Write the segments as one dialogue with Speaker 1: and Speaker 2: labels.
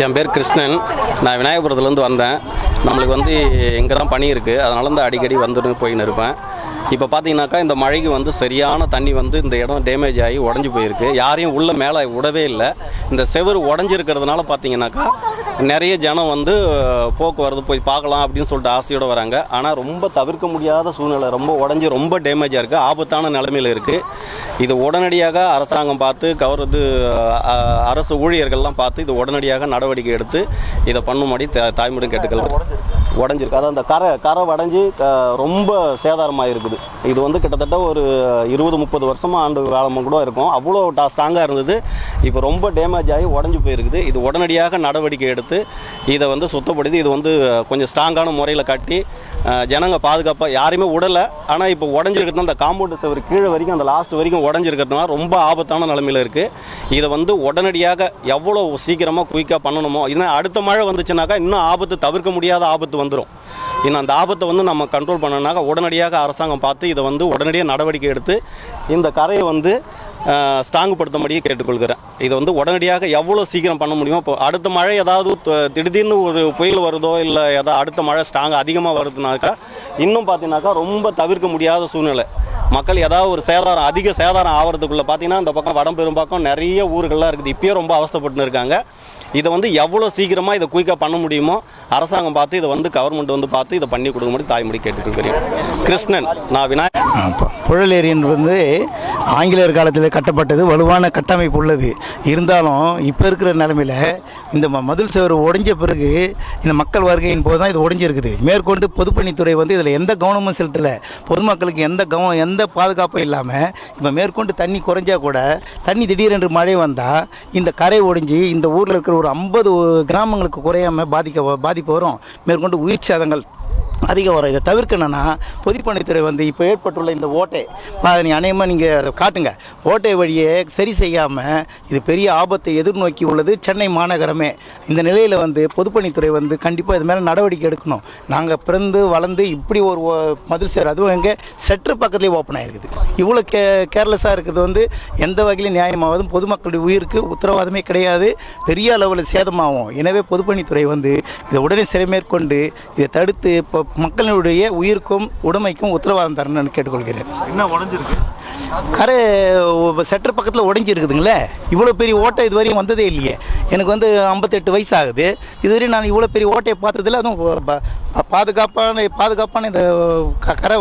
Speaker 1: என் பேர் கிருஷ்ணன். நான் விநாயகபுரத்துலேருந்து வந்தேன். நம்மளுக்கு இங்கே தான் பணி இருக்குது, அதனால அடிக்கடி வந்துட்டு போயின்னு இருப்பேன். இப்போ பார்த்தீங்கன்னாக்கா இந்த மழைக்கு சரியான தண்ணி இந்த இடம் டேமேஜ் ஆகி உடஞ்சி போயிருக்கு. யாரையும் உள்ள மேலே விடவே இல்லை. இந்த செவரு உடஞ்சிருக்கிறதுனால பார்த்தீங்கன்னாக்கா நிறைய ஜனம் போக்குவரத்து போய் பார்க்கலாம் அப்படின்னு சொல்லிட்டு ஆசையோடு வராங்க. ஆனால் ரொம்ப தவிர்க்க முடியாத சூழ்நிலை, ரொம்ப உடஞ்சி ரொம்ப டேமேஜாக இருக்குது, ஆபத்தான நிலைமையில் இருக்குது. இது உடனடியாக அரசாங்கம் பார்த்து அரசு ஊழியர்கள்லாம் பார்த்து இது உடனடியாக நடவடிக்கை எடுத்து இதை பண்ணும்படி தாய்மொழி கேட்டுக்கள். உடஞ்சிருக்கு, அதான் அந்த கரை உடஞ்சி ரொம்ப சேதாரமாக இருக்குது. இது கிட்டத்தட்ட ஒரு 20-30 வருஷமாக ஆண்டு காலமாக கூட இருக்கும். அவ்வளோ ஸ்ட்ராங்காக இருந்தது. இப்போ ரொம்ப டேமேஜ் ஆகி உடஞ்சி போயிருக்குது. இது உடனடியாக நடவடிக்கை எடுத்து இதை சுத்தப்படுத்தி இது கொஞ்சம் ஸ்ட்ராங்கான முறையில் கட்டி ஜனங்க பாதுகாப்பாக யாரையுமே விடலை. ஆனால் இப்போ உடஞ்சிருக்கிறது அந்த காம்பவுண்டு செவரு கீழே வரைக்கும் அந்த லாஸ்ட் வரைக்கும் உடஞ்சிருக்கிறதுனால ரொம்ப ஆபத்தான நிலைமையில் இருக்குது. இதை உடனடியாக எவ்வளோ சீக்கிரமாக குயிக்காக பண்ணணுமோ, இன்னும் அடுத்த மழை வந்துச்சுனாக்கா இன்னும் ஆபத்து, தவிர்க்க முடியாத ஆபத்து வந்துடும். இன்னும் அந்த ஆபத்தை நம்ம கண்ட்ரோல் பண்ணனாக்கா உடனடியாக அரசாங்கம் பார்த்து இதை உடனடியாக நடவடிக்கை எடுத்து இந்த கரையை ஸ்ட்ராங்குபடுத்தும்படியே கேட்டுக்கொள்கிறேன். இதை உடனடியாக எவ்வளோ சீக்கிரம் பண்ண முடியுமோ. இப்போ அடுத்த மழை ஏதாவது திடீர்னு ஒரு புயல் வருதோ இல்லை ஏதாவது அடுத்த மழை ஸ்ட்ராங்காக அதிகமாக வருதுனாக்கா இன்னும் பார்த்தீங்கன்னாக்கா ரொம்ப தவிர்க்க முடியாத சூழ்நிலை. மக்கள் ஏதாவது ஒரு அதிக சேதாரம் ஆகிறதுக்குள்ளே பார்த்தீங்கன்னா இந்த பக்கம் வடம்பெரும்பாக்கம் நிறைய ஊர்கள்லாம் இருக்குது. இப்போயே ரொம்ப அவஸ்தைப்பட்டுன்னு இருக்காங்க. இதை எவ்வளோ சீக்கிரமாக இதை குயிக்காக பண்ண முடியுமோ அரசாங்கம் பார்த்து இதை கவர்மெண்ட் பார்த்து இதை பண்ணி கொடுக்கும்படி தாய்மொழி கேட்டுக்கொள்கிறேன். கிருஷ்ணன், நான் விநாயகர்.
Speaker 2: புழலேரி ஆங்கிலேயர் காலத்தில் கட்டப்பட்டது, வலுவான கட்டமைப்பு உள்ளது. இருந்தாலும் இப்போ இருக்கிற நிலைமையில் இந்த மதில் சுவர் உடைஞ்ச பிறகு இந்த மக்கள் வருகையின் போது தான் இது உடைஞ்சிருக்குது. மேற்கொண்டு பொதுப்பணித்துறை இதில் எந்த கவனமும் செலுத்தலை. பொதுமக்களுக்கு எந்த பாதுகாப்பும் இல்லாமல் இப்போ மேற்கொண்டு தண்ணி குறைஞ்சா கூட தண்ணி திடீரென்று மழை வந்தால் இந்த கரை ஒடிஞ்சு இந்த ஊரில் இருக்கிற ஒரு 50 கிராமங்களுக்கு குறையாமல் பாதிப்பு வரும். மேற்கொண்டு உயிர் சேதங்கள் அதிகம் வரும். இதை தவிர்க்கணும்னா பொதுப்பணித்துறை இப்போ ஏற்பட்டுள்ள இந்த ஓட்டை நீ அநேகமாக நீங்கள் அதை காட்டுங்க. ஓட்டை வழியை சரி செய்யாமல் இது பெரிய ஆபத்தை எதிர்நோக்கி உள்ளது சென்னை மாநகரமே. இந்த நிலையில் பொதுப்பணித்துறை கண்டிப்பாக இது மேலே நடவடிக்கை எடுக்கணும். நாங்கள் பிறந்து வளர்ந்து இப்படி ஒரு மதில் சேர், அதுவும் எங்கள் செட்ரு பக்கத்துலேயே ஓப்பன் ஆகிருக்குது. இவ்வளோ கேர்லெஸ்ஸாக இருக்கிறது எந்த வகையிலும் நியாயமாவதும் பொதுமக்களுடைய உயிருக்கு உத்தரவாதமே கிடையாது. பெரிய அளவில் சேதமாகும். எனவே பொதுப்பணித்துறை இதை உடனே மேற்கொண்டு இதை தடுத்து இப்போ மக்களுடைய உயிருக்கும் உடைமைக்கும் உத்தரவாதம் தரணும்னு கேட்டுக்கொள்கிறேன்.
Speaker 3: என்ன உடைஞ்சிருக்கு?
Speaker 2: கரை செட்டர் பக்கத்தில் உடைஞ்சி இருக்குதுங்களே. இவ்வளோ பெரிய ஓட்டை இதுவரையும் வந்ததே இல்லையே. எனக்கு 58 வயசு ஆகுது. இதுவரையும் நான் இவ்வளோ பெரிய ஓட்டையை பார்த்ததில்ல. அதுவும் பாதுகாப்பான இந்த கரை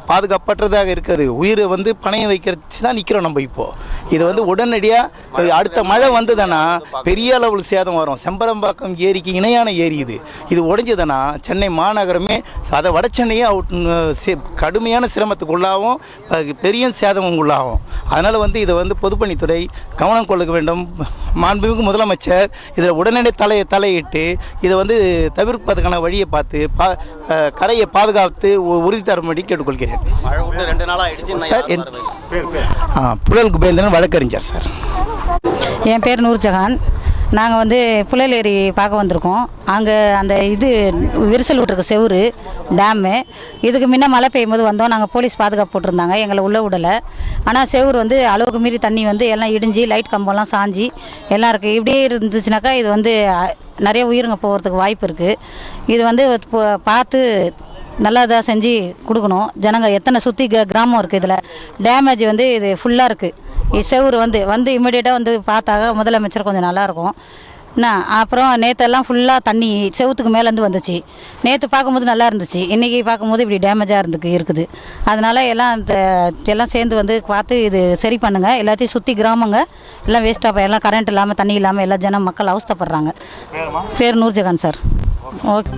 Speaker 2: பாதுகாப்பற்றதாக இருக்குது. உயிரை பணையம் வைக்கிறச்சு தான் நிற்கிறோம் நம்ம. இப்போது இது உடனடியாக அடுத்த மழை வந்ததுன்னா பெரிய அளவில் சேதம் வரும். செம்பரம்பாக்கம் ஏரிக்கு இணையான ஏரி இது உடைஞ்சதுன்னா சென்னை மாநகரமே, அதை வட சென்னையே கடுமையான சிரமத்துக்கு உள்ளாகும், பெரிய சேதம் உள்ளாகும். அதனால் இதை பொதுப்பணித்துறை கவனம் கொள்ள வேண்டும். மாண்புமிகு முதலமைச்சர் இதில் உடனடி தலையிட்டு இதை தவிர்ப்பதற்கான வழியை பார்த்து கரையை பாதுகாத்து உறுதி தரும்படி கேட்டுக்கொள்கிறேன். சார், புழல் குபேந்திரன், வழக்கறிஞர் சார்.
Speaker 4: என் பேர் நூர்ஜஹான். நாங்கள் புழலேரி பார்க்க வந்திருக்கோம். அங்கே அந்த விரிசல் விட்டுருக்க செவுரு டேமு. இதுக்கு முன்ன மழை பெய்யும் போது வந்தோம். நாங்கள் போலீஸ் பாதுகாப்பு போட்டிருந்தாங்க, எங்களை உள்ளே விடலை. ஆனால் செவுரு அளவுக்கு மீறி தண்ணி எல்லாம் இடிஞ்சு லைட் கம்பம்லாம் சாஞ்சி எல்லாம் இருக்குது. இப்படியே இருந்துச்சுனாக்கா இது நிறைய உயிருங்க போகிறதுக்கு வாய்ப்பு இருக்குது. இது பார்த்து நல்லா இதாக செஞ்சு கொடுக்கணும். ஜனங்க எத்தனை சுற்றி கிராமம் இருக்குது, இதில் டேமேஜ் இது ஃபுல்லாக இருக்குது. செவுரு இமீடியட்டாக பார்த்தாக்க முதலமைச்சர் கொஞ்சம் நல்லாயிருக்கும். அப்புறம் நேற்றெல்லாம் ஃபுல்லாக தண்ணி செவுத்துக்கு மேலேருந்து வந்துச்சு. நேற்று பார்க்கும்போது நல்லா இருந்துச்சு, இன்றைக்கி பார்க்கும்போது இப்படி டேமேஜாக இருக்குது. அதனால் எல்லாம் சேர்ந்து பார்த்து இது சரி பண்ணுங்கள். எல்லாத்தையும் சுற்றி கிராமங்க எல்லாம் வேஸ்ட்டாக எல்லாம் கரண்ட் இல்லாமல் தண்ணி இல்லாமல் எல்லா மக்கள் அவஸ்தைப்படுறாங்க. பேர் நூர்ஜஹான் சார். ஓகே.